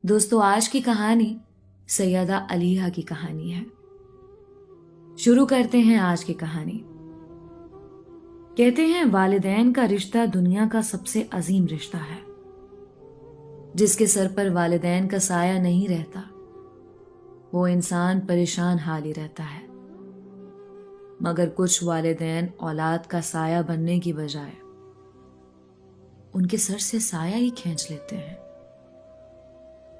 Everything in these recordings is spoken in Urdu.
دوستو آج کی کہانی سیدہ علیہا کی کہانی ہے۔ شروع کرتے ہیں آج کی کہانی۔ کہتے ہیں والدین کا رشتہ دنیا کا سب سے عظیم رشتہ ہے۔ جس کے سر پر والدین کا سایہ نہیں رہتا وہ انسان پریشان حال ہی رہتا ہے، مگر کچھ والدین اولاد کا سایہ بننے کی بجائے ان کے سر سے سایہ ہی کھینچ لیتے ہیں۔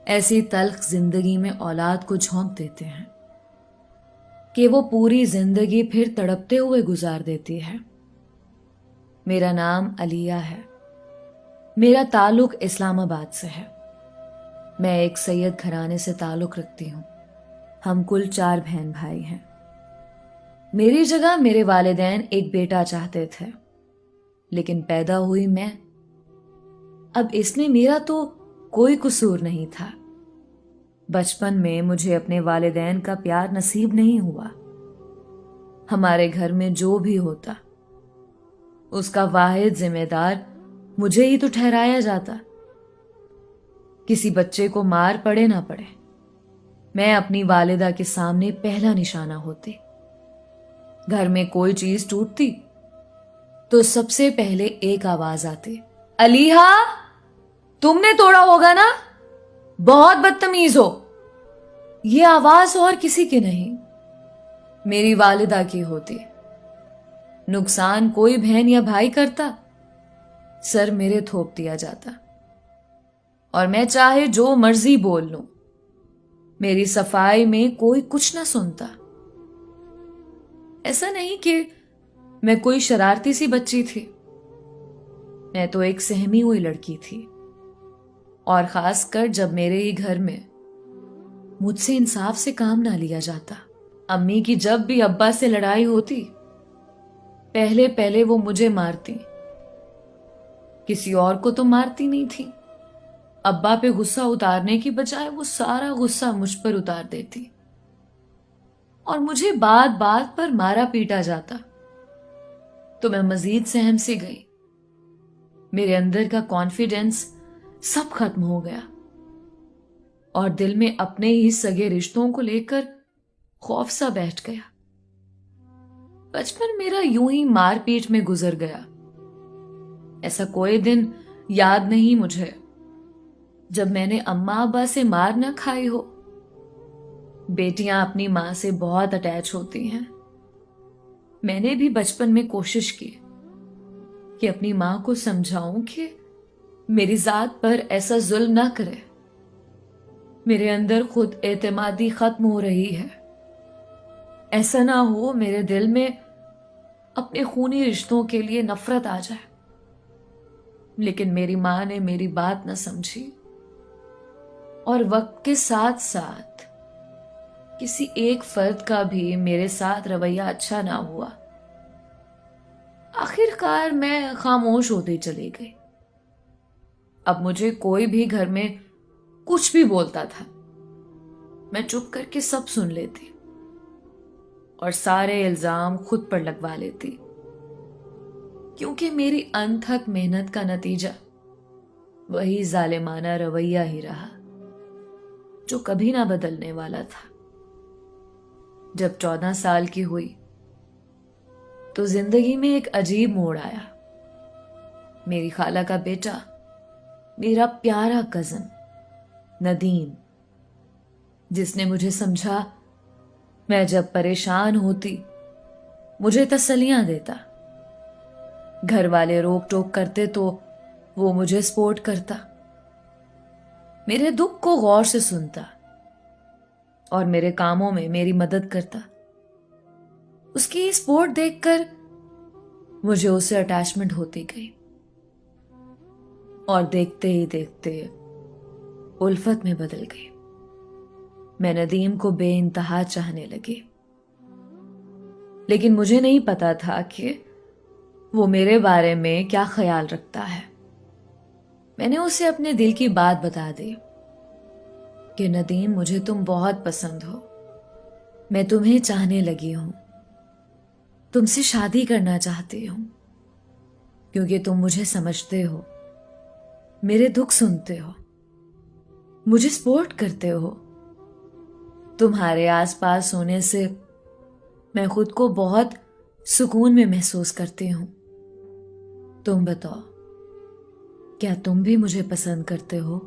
ایسی تلخ زندگی میں اولاد کو جھونک دیتے ہیں کہ وہ پوری زندگی پھر تڑپتے ہوئے گزار دیتی ہے۔ میرا نام علیہ ہے، میرا تعلق اسلام آباد سے ہے۔ میں ایک سید گھرانے سے تعلق رکھتی ہوں۔ ہم کل 4 بہن بھائی ہیں۔ میری جگہ میرے والدین ایک بیٹا چاہتے تھے، لیکن پیدا ہوئی میں۔ اب اس میں میرا تو کوئی قصور نہیں تھا۔ بچپن میں مجھے اپنے والدین کا پیار نصیب نہیں ہوا۔ ہمارے گھر میں جو بھی ہوتا اس کا واحد ذمہ دار مجھے ہی تو ٹھہرایا جاتا۔ کسی بچے کو مار پڑے نہ پڑے، میں اپنی والدہ کے سامنے پہلا نشانہ ہوتی۔ گھر میں کوئی چیز ٹوٹتی تو سب سے پہلے ایک آواز آتی، علیہا تم نے توڑا ہوگا نا، بہت بدتمیز ہو۔ یہ آواز اور کسی کی نہیں، میری والدہ کی ہوتی۔ نقصان کوئی بہن یا بھائی کرتا، سر میرے تھوپ دیا جاتا، اور میں چاہے جو مرضی بول لوں، میری صفائی میں کوئی کچھ نہ سنتا۔ ایسا نہیں کہ میں کوئی شرارتی سی بچی تھی، میں تو ایک سہمی ہوئی لڑکی تھی، اور خاص کر جب میرے ہی گھر میں مجھ سے انصاف سے کام نہ لیا جاتا۔ امی کی جب بھی ابا سے لڑائی ہوتی پہلے پہلے وہ مجھے مارتی، کسی اور کو تو مارتی نہیں تھی۔ ابا پہ غصہ اتارنے کی بجائے وہ سارا غصہ مجھ پر اتار دیتی، اور مجھے بات بات پر مارا پیٹا جاتا تو میں مزید سہم سی گئی۔ میرے اندر کا کانفیڈنس سب ختم ہو گیا، اور دل میں اپنے ہی سگے رشتوں کو لے کر خوف سا بیٹھ گیا۔ بچپن میرا یوں ہی مار پیٹ میں گزر گیا۔ ایسا کوئی دن یاد نہیں مجھے جب میں نے اماں ابا سے مار نہ کھائی ہو۔ بیٹیاں اپنی ماں سے بہت اٹیچ ہوتی ہیں۔ میں نے بھی بچپن میں کوشش کی کہ اپنی ماں کو سمجھاؤں کہ میری ذات پر ایسا ظلم نہ کرے۔ میرے اندر خود اعتمادی ختم ہو رہی ہے، ایسا نہ ہو میرے دل میں اپنے خونی رشتوں کے لیے نفرت آ جائے۔ لیکن میری ماں نے میری بات نہ سمجھی، اور وقت کے ساتھ ساتھ کسی ایک فرد کا بھی میرے ساتھ رویہ اچھا نہ ہوا۔ آخر کار میں خاموش ہوتی چلی گئی۔ اب مجھے کوئی بھی گھر میں کچھ بھی بولتا تھا، میں چپ کر کے سب سن لیتی اور سارے الزام خود پر لگوا لیتی، کیونکہ میری انتھک محنت کا نتیجہ وہی ظالمانہ رویہ ہی رہا جو کبھی نہ بدلنے والا تھا۔ جب 14 سال کی ہوئی تو زندگی میں ایک عجیب موڑ آیا۔ میری خالہ کا بیٹا، میرا پیارا کزن ندیم، جس نے مجھے سمجھا، میں جب پریشان ہوتی مجھے تسلیاں دیتا، گھر والے روک ٹوک کرتے تو وہ مجھے سپورٹ کرتا، میرے دکھ کو غور سے سنتا اور میرے کاموں میں میری مدد کرتا۔ اس کی سپورٹ دیکھ کر مجھے اس سے اٹیچمنٹ ہوتی گئی، اور دیکھتے ہی دیکھتے الفت میں بدل گئی۔ میں ندیم کو بے انتہا چاہنے لگی، لیکن مجھے نہیں پتا تھا کہ وہ میرے بارے میں کیا خیال رکھتا ہے۔ میں نے اسے اپنے دل کی بات بتا دی کہ ندیم مجھے تم بہت پسند ہو، میں تمہیں چاہنے لگی ہوں، تم سے شادی کرنا چاہتی ہوں، کیونکہ تم مجھے سمجھتے ہو، میرے دکھ سنتے ہو، مجھے سپورٹ کرتے ہو. تمہارے آس پاس ہونے سے میں خود کو بہت سکون میں محسوس کرتی ہوں. تم بتاؤ, کیا تم بھی مجھے پسند کرتے ہو؟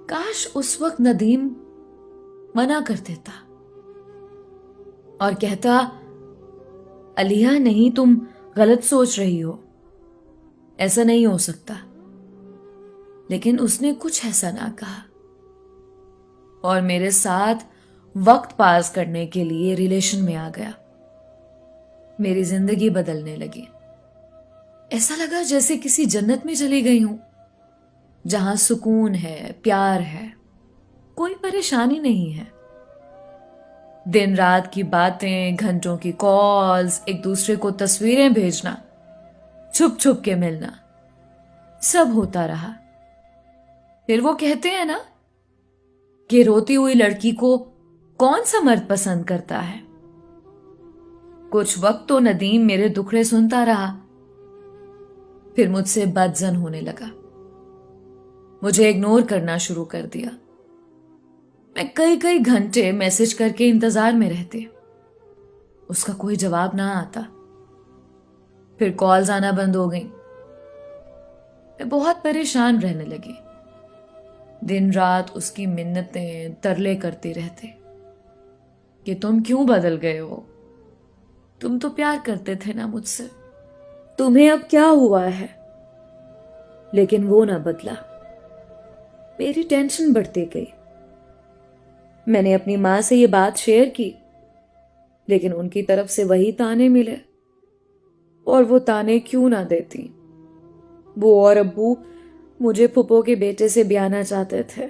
کاش اس وقت ندیم منع کر دیتا اور کہتا, علیہ نہیں, تم غلط سوچ رہی ہو, ایسا نہیں ہو سکتا. لیکن اس نے کچھ ایسا نہ کہا اور میرے ساتھ وقت پاس کرنے کے لیے ریلیشن میں آ گیا. میری زندگی بدلنے لگی. ایسا لگا جیسے کسی جنت میں چلی گئی ہوں, جہاں سکون ہے, پیار ہے, کوئی پریشانی نہیں ہے. دن رات کی باتیں, گھنٹوں کی کالز, ایک دوسرے کو تصویریں بھیجنا, چھپ چھپ کے ملنا, سب ہوتا رہا. پھر وہ کہتے ہیں نا کہ روتی ہوئی لڑکی کو کون سا مرد پسند کرتا ہے. کچھ وقت تو ندیم میرے دکھڑے سنتا رہا, پھر مجھ سے بدظن ہونے لگا, مجھے اگنور کرنا شروع کر دیا. میں کئی گھنٹے میسج کر کے انتظار میں رہتے, اس کا کوئی جواب نہ آتا. پھر کالز آنا بند ہو گئیں. میں بہت پریشان رہنے لگی. دن رات اس کی منتیں, ترلے کرتی رہتے کہ تم کیوں بدل گئے ہو, تم تو پیار کرتے تھے نا مجھ سے, تمہیں اب کیا ہوا ہے. لیکن وہ نہ بدلا. میری ٹینشن بڑھتی گئی. میں نے اپنی ماں سے یہ بات شیئر کی, لیکن ان کی طرف سے وہی تانے ملے. اور وہ تانے کیوں نہ دیتی. وہ اور ابو مجھے پھپھو کے بیٹے سے بیانا چاہتے تھے,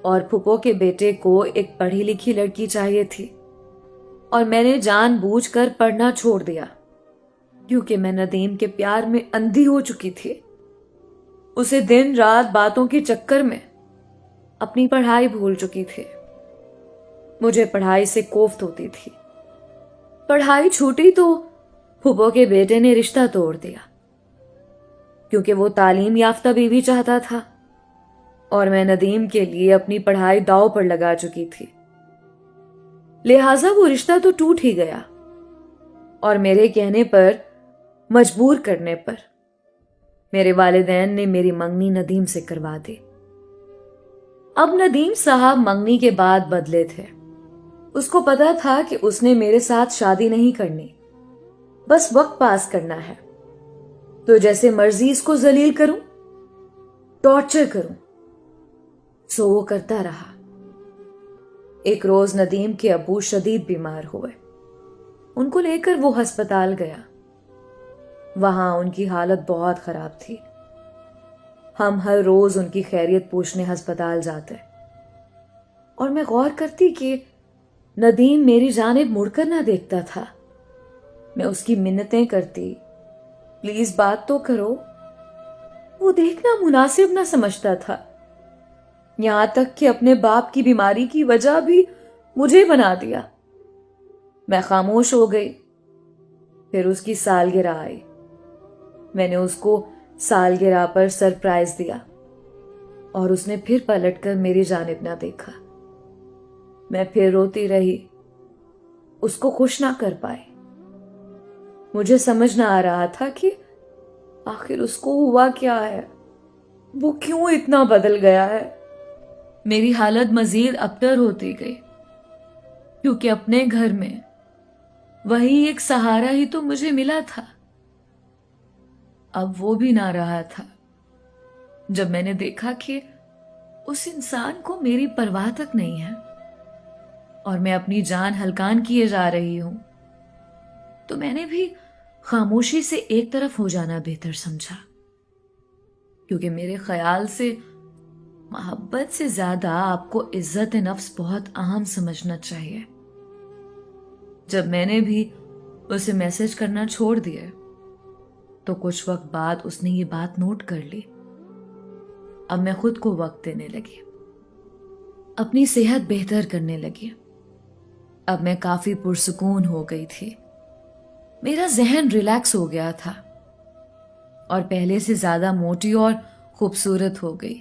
اور پھپھو کے بیٹے کو ایک پڑھی لکھی لڑکی چاہیے تھی, اور میں نے جان بوجھ کر پڑھنا چھوڑ دیا کیونکہ میں ندیم کے پیار میں اندھی ہو چکی تھی. اسے دن رات باتوں کے چکر میں اپنی پڑھائی بھول چکی تھی. مجھے پڑھائی سے کوفت ہوتی تھی. پڑھائی چھوٹی تو پھپھو کے بیٹے نے رشتہ توڑ دیا کیونکہ وہ تعلیم یافتہ بیوی چاہتا تھا, اور میں ندیم کے لیے اپنی پڑھائی داؤ پر لگا چکی تھی. لہٰذا وہ رشتہ تو ٹوٹ ہی گیا, اور میرے کہنے پر, مجبور کرنے پر, میرے والدین نے میری منگنی ندیم سے کروا دی. اب ندیم صاحب منگنی کے بعد بدلے تھے. اس کو پتا تھا کہ اس نے میرے ساتھ شادی نہیں کرنی, بس وقت پاس کرنا ہے. تو جیسے مرضی اس کو ذلیل کروں, ٹارچر کروں. سو وہ کرتا رہا. ایک روز ندیم کے ابو شدید بیمار ہوئے. ان کو لے کر وہ ہسپتال گیا. وہاں ان کی حالت بہت خراب تھی. ہم ہر روز ان کی خیریت پوچھنے ہسپتال جاتے, اور میں غور کرتی کہ ندیم میری جانب مڑ کر نہ دیکھتا تھا. میں اس کی منتیں کرتی, پلیز بات تو کرو. وہ دیکھنا مناسب نہ سمجھتا تھا, یہاں تک کہ اپنے باپ کی بیماری کی وجہ بھی مجھے بنا دیا. میں خاموش ہو گئی. پھر اس کی سالگرہ آئی. میں نے اس کو سالگرہ پر سرپرائز دیا, اور اس نے پھر پلٹ کر میری جانب نہ دیکھا. میں پھر روتی رہی, اس کو خوش نہ کر پائی. مجھے سمجھ نہ آ رہا تھا کہ آخر اس کو ہوا کیا ہے, وہ کیوں اتنا بدل گیا ہے. میری حالت مزید ابتر ہوتی گئی, کیونکہ اپنے گھر میں وہی ایک سہارا ہی تو مجھے ملا تھا. اب وہ بھی نہ رہا تھا. جب میں نے دیکھا کہ اس انسان کو میری پرواہ تک نہیں ہے, اور میں اپنی جان ہلکان کیے جا رہی ہوں, تو میں نے بھی خاموشی سے ایک طرف ہو جانا بہتر سمجھا. کیونکہ میرے خیال سے محبت سے زیادہ آپ کو عزت نفس بہت اہم سمجھنا چاہیے. جب میں نے بھی اسے میسج کرنا چھوڑ دیا تو کچھ وقت بعد اس نے یہ بات نوٹ کر لی. اب میں خود کو وقت دینے لگی, اپنی صحت بہتر کرنے لگی. اب میں کافی پرسکون ہو گئی تھی. میرا ذہن ریلیکس ہو گیا تھا, اور پہلے سے زیادہ موٹی اور خوبصورت ہو گئی.